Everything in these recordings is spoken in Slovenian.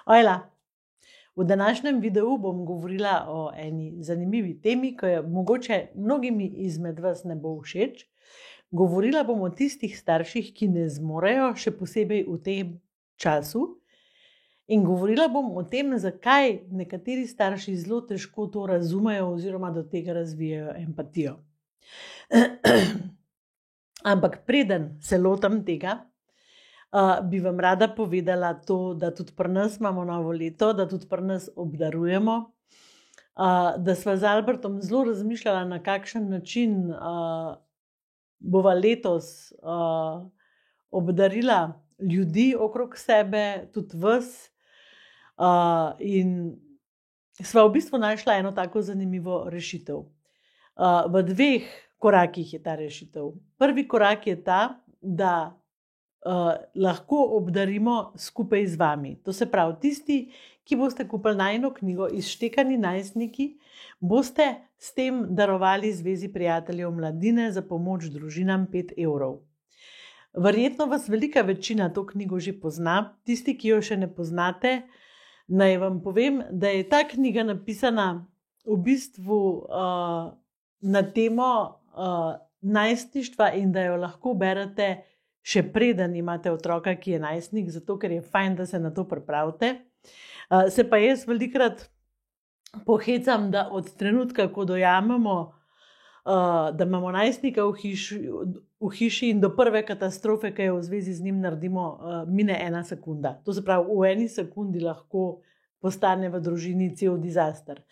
Ojla, v današnjem videu bom govorila o eni zanimivi temi, ki je mogoče mnogim izmed vas ne bo všeč. Govorila bom o tistih starših, ki ne zmorejo, še posebej v tem času. In govorila bom o tem, zakaj nekateri starši zelo težko to razumejo oziroma do tega razvijajo empatijo. Ampak preden se lotim tega, bi vam rada povedala to, da tudi pri nas imamo novo leto, da tudi pri nas obdarujemo, da sva z Albertom zelo razmišljala, na kakšen način bova letos obdarila ljudi okrog sebe, tudi vas, in sva v bistvu našla eno tako zanimivo rešitev. V dveh korakih je ta rešitev. Prvi korak je ta, da lahko obdarimo skupaj z vami. To se pravi, tisti, ki boste kupili najino knjigo Izštekani najstniki, boste s tem darovali Zvezi prijateljev mladine za pomoč družinam 5 evrov. Verjetno vas velika večina to knjigo že pozna. Tisti, ki jo še ne poznate, naj vam povem, da je ta knjiga napisana v bistvu na temo najstništva in da jo lahko berete še preden imate otroka, ki je najstnik, zato ker je fajn, da se na to pripravite. Se pa jaz velikokrat pohecam, da od trenutka, ko dojamemo, da imamo najstnika v hiši in do prve katastrofe, ki jo v zvezi z njim naredimo, mine 1 sekunda. To se pravi, v 1 sekundi lahko postane v družini cel dizaster.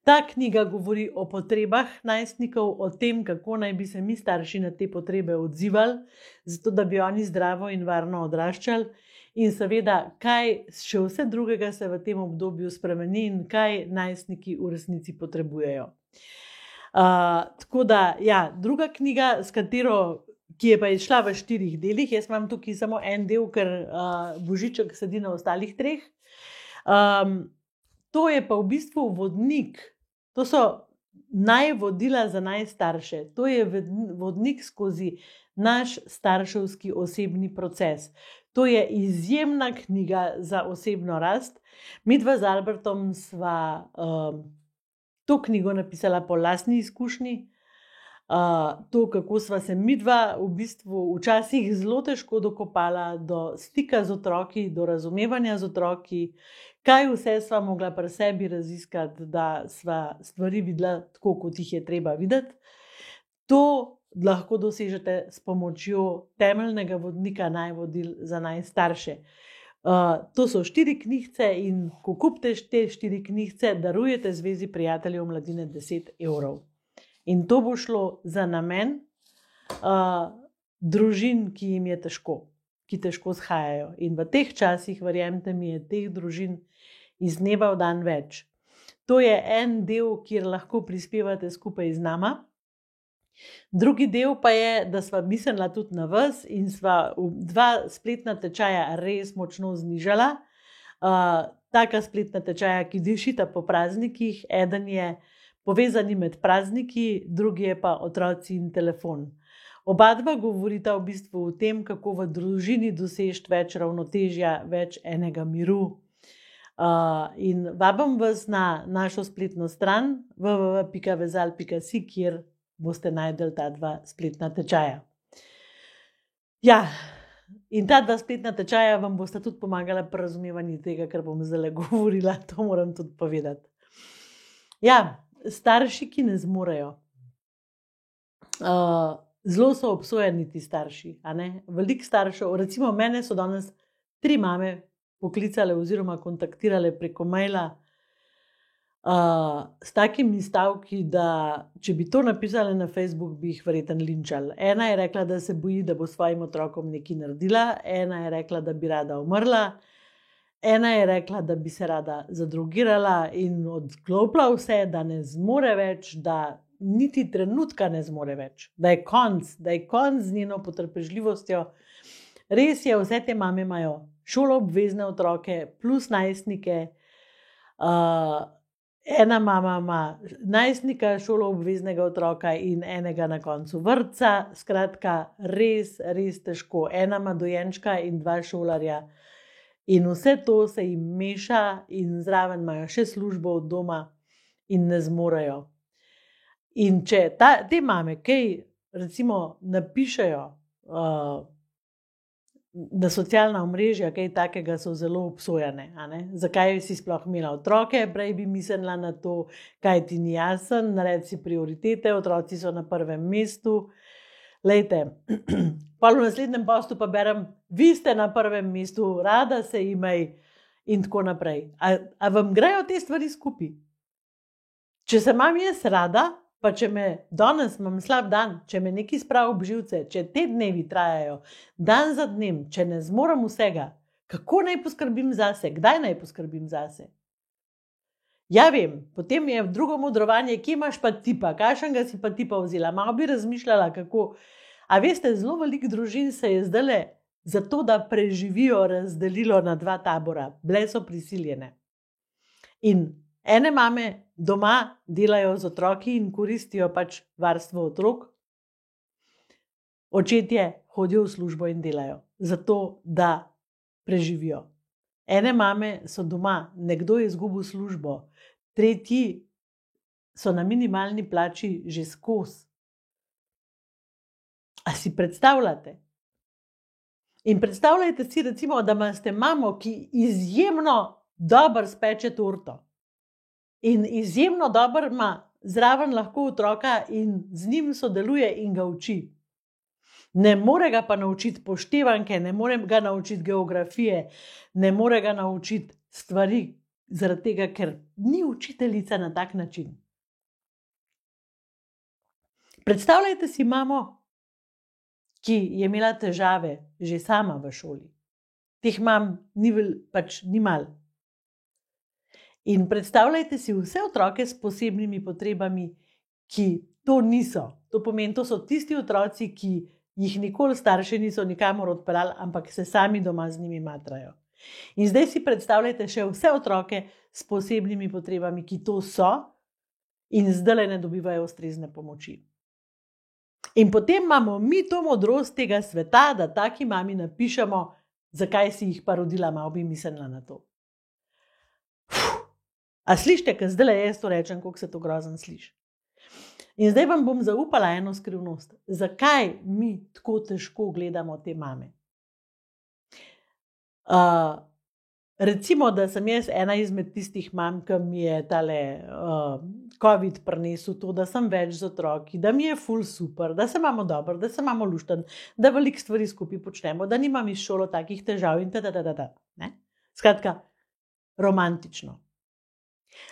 Ta knjiga govori o potrebah najstnikov, o tem, kako naj bi se mi starši na te potrebe odzivali, zato da bi oni zdravo in varno odraščali, in seveda, kaj še vse drugega se v tem obdobju spremeni in kaj najstniki v resnici potrebujejo. Tako da, ja, druga knjiga, ki je pa izšla v 4 delih, jaz imam tukaj samo en del, ker Božiček sedi na ostalih 3. To je pa v bistvu vodnik, to so najvodila za najstarše, to je vodnik skozi naš starševski osebni proces. To je izjemna knjiga za osebno rast. Midva z Albertom sva to knjigo napisala po lastni izkušnji. To, kako sva se midva v bistvu včasih zelo težko dokopala do stika z otroki, do razumevanja z otroki, kaj vse sva mogla pri sebi raziskati, da sva stvari videla tako, kot jih je treba videti. To lahko dosežete s pomočjo temeljnega vodnika najvodil za najstarše. To so 4 knjigice in ko kupite te 4 knjigice, darujete Zvezi prijateljev mladine 10 evrov. In to bo šlo za namen družin, ki jim je težko, ki težko shajajo. In v teh časih, verjemite mi, je teh družin iz dneva v dan več. To je en del, kjer lahko prispevate skupaj z nama. Drugi del pa je, da sva mislila tudi na vas in sva 2 spletna tečaja res močno znižala. Taka spletna tečaja, ki dišita po praznikih, eden je Povezani med prazniki, drugi je pa Otroci in telefon. Oba dva govorita v bistvu o tem, kako v družini dosežeti več ravnotežja, več enega miru. In vabim vas na našo spletno stran www.vezal.si, kjer boste najdeli ta 2 spletna tečaja. Ja, in ta 2 spletna tečaja vam bosta tudi pomagala pri razumevanju tega, kar bom zdaj govorila, to moram tudi povedati. Ja, starši, ki ne zmorejo. Zelo so obsojeni ti starši, a ne? Veliko staršev, recimo mene so danes 3 mame poklicale oziroma kontaktirale preko maila s takimi stavki, da če bi to napisali na Facebook, bi jih verjetno linčali. Ena je rekla, da se boji, da bo svojim otrokom nekaj naredila, ena je rekla, da bi rada umrla, ena je rekla, da bi se rada zadrogirala in odklopila vse, da ne zmore več, da niti trenutka ne zmore več, da je konc z njeno potrpežljivostjo. Res je, vse te mame imajo šoloobvezne otroke plus najstnike. Ena mama ima najstnika, šoloobveznega otroka in enega na koncu vrtca. Skratka, res težko. Ena ima dojenčka in 2 šolarja. In vse to se jim meša, in zraven imajo še službo od doma, in ne zmorejo. In če te mame kaj, recimo, napišejo na socialna omrežja, kaj takega, so zelo obsojane. Zakaj si sploh imela otroke, prej bi mislila na to, kaj ti ni jasen, naredi si prioritete, otroci so na prvem mestu. Lejte, pa v naslednjem postu pa berem, vi ste na prvem mestu, rada se imej in tako naprej. A vam grejo te stvari skupaj? Če se imam jaz rada, pa če me danes imam slab dan, če me nekaj spravi ob živce, če te dnevi trajajo, dan za dnem, če ne zmorem vsega, kako naj poskrbim zase, kdaj naj poskrbim zase? Ja, vem, potem je drugo modrovanje, kje imaš pa tipa, kakšnega si pa tipa vzela, malo bi razmišljala, kako. A veste, zelo veliko družin se je zdajle zato, da preživijo, razdelilo na 2 tabora, bile so prisiljene. In ene mame doma delajo z otroki in koristijo pač varstvo otrok. Očetje hodijo v službo in delajo, zato da preživijo. Ene mame so doma, nekdo je izgubil službo, tretji so na minimalni plači že skozi. A si predstavljate? In predstavljajte si, recimo, da imate mamo, ki izjemno dobro speče torto. In izjemno dobro ima zraven lahko otroka in z njim sodeluje in ga uči. Ne more ga pa naučiti poštevanke, ne more ga naučiti geografije, ne more ga naučiti stvari, zaradi tega, ker ni učiteljica na tak način. Predstavljajte si mamo, ki je imela težave že sama v šoli. Teh mam ni malo. In predstavljajte si vse otroke s posebnimi potrebami, ki to niso. To pomeni, to so tisti otroci, ki jih nikoli starši niso nikamor odpeljali, ampak se sami doma z njimi matrajo. In zdaj si predstavljajte še vse otroke s posebnimi potrebami, ki to so in zdaj ne dobivajo ustrezne pomoči. In potem imamo mi to modrost tega sveta, da taki mami napišemo, zakaj si jih pa rodila, malo bi mislila na to. A slišite, ker zdaj jaz to rečem, koliko se to grozen sliši. In zdaj vam bom zaupala eno skrivnost. Zakaj mi tako težko gledamo te mame? Recimo, da sem jaz ena izmed tistih mam, ki mi je tale COVID prinesel to, da sem več z otroki, da mi je ful super, da se imamo dobro, da se imamo lušten, da veliko stvari skupaj počnemo, da nimam iz šolo takih težav in td. Skratka, romantično.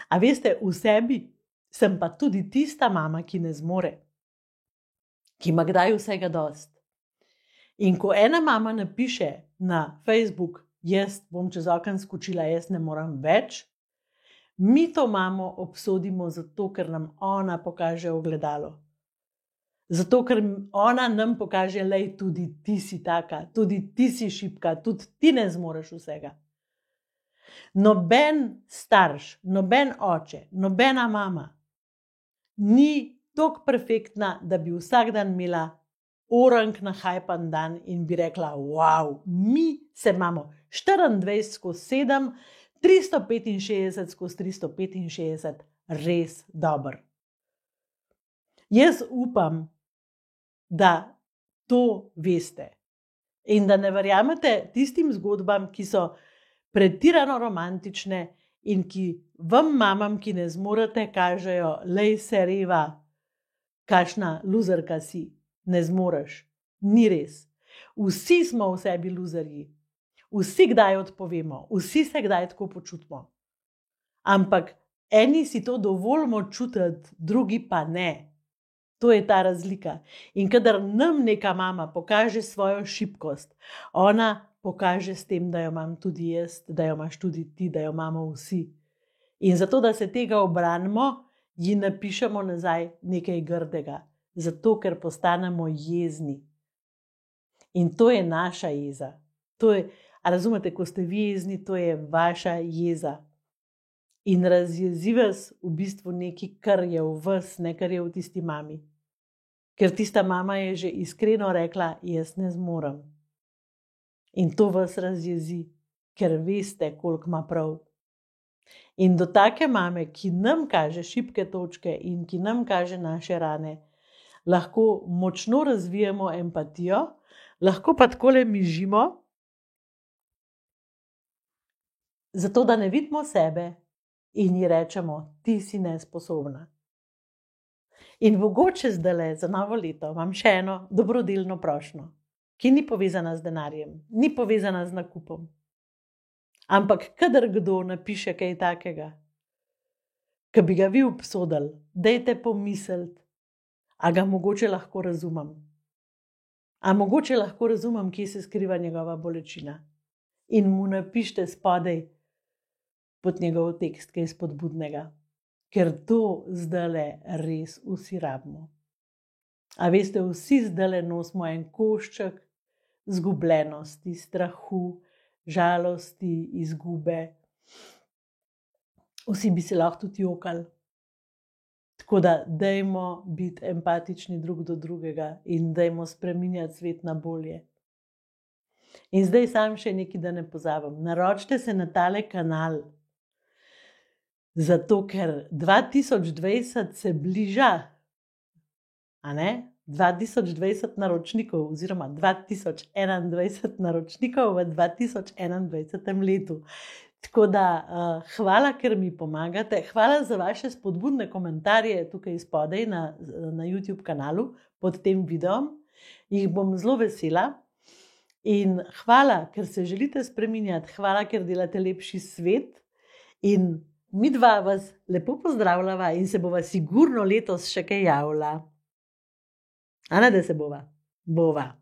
A veste, v sebi sem pa tudi tista mama, ki ne zmore, ki ima kdaj vsega dost. In ko ena mama napiše na Facebook, jaz bom čez okno skočila, jaz ne morem več, mi to mamo obsodimo zato, ker nam ona pokaže ogledalo. Zato, ker ona nam pokaže, lej, tudi ti si taka, tudi ti si šibka, tudi ti ne zmoreš vsega. Noben starš, noben oče, nobena mama ni tako perfektna, da bi vsak dan imela orang na hajpan dan in bi rekla, wow, mi se imamo 24/7, 365/365 res dobro. Jaz upam, da to veste in da ne verjamete tistim zgodbam, ki so pretirano romantične in ki vam mamam, ki ne zmorete, kažejo, lej se reva, kakšna luzerka si, ne zmoreš. Ni res. Vsi smo v sebi luzerji. Vsi kdaj odpovemo, vsi se kdaj tako počutimo. Ampak eni si to dovolimo čutiti, drugi pa ne. To je ta razlika. In kadar nam neka mama pokaže svojo šibkost, ona pokaže s tem, da jo imam tudi jaz, da jo imaš tudi ti, da jo imamo vsi. In zato, da se tega obranimo, ji napišemo nazaj nekaj grdega. Zato, ker postanemo jezni. In to je naša jeza. A razumete, ko ste vi jezni, to je vaša jeza. In razjezi vas v bistvu nekaj, kar je v vas, ne kar je v tisti mami. Ker tista mama je že iskreno rekla, jaz ne zmorem. In to vas razjezi, ker veste, koliko ima prav. In do take mame, ki nam kaže šibke točke in ki nam kaže naše rane, lahko močno razvijemo empatijo, lahko pa takole mižimo, zato da ne vidimo sebe in ji rečemo, ti si nesposobna. In mogoče zdajle za novo leto imam še eno dobrodelno prošnjo, ki ni povezana z denarjem, ni povezana z nakupom. Ampak kadar kdo napiše kaj takega, ki bi ga vi obsodili, dajte pomisliti, a ga mogoče lahko razumem. A mogoče lahko razumem, kje se skriva njegova bolečina. In mu napište spodaj pod njegov tekst kaj spodbudnega. Ker to zdajle res vsi rabimo. A veste, vsi zdajle nosimo en košček zgubljenosti, strahu, žalosti, izgube. Vsi bi se lahko tudi jokali. Tako da dajmo biti empatični drug do drugega in dajmo spreminjati svet na bolje. In zdaj sam še nekaj, da ne pozabim. Naročite se na tale kanal. Zato, ker 2020 se bliža, a ne? 2020 naročnikov oziroma 2021 naročnikov v 2021 letu. Tako da hvala, ker mi pomagate. Hvala za vaše spodbudne komentarje tukaj spodaj na YouTube kanalu pod tem videom. Jih bom zelo vesela. In hvala, ker se želite spreminjati. Hvala, ker delate lepši svet. In mi dva vas lepo pozdravljava in se bova sigurno letos še kaj javila. A ne, da se bova? Bova.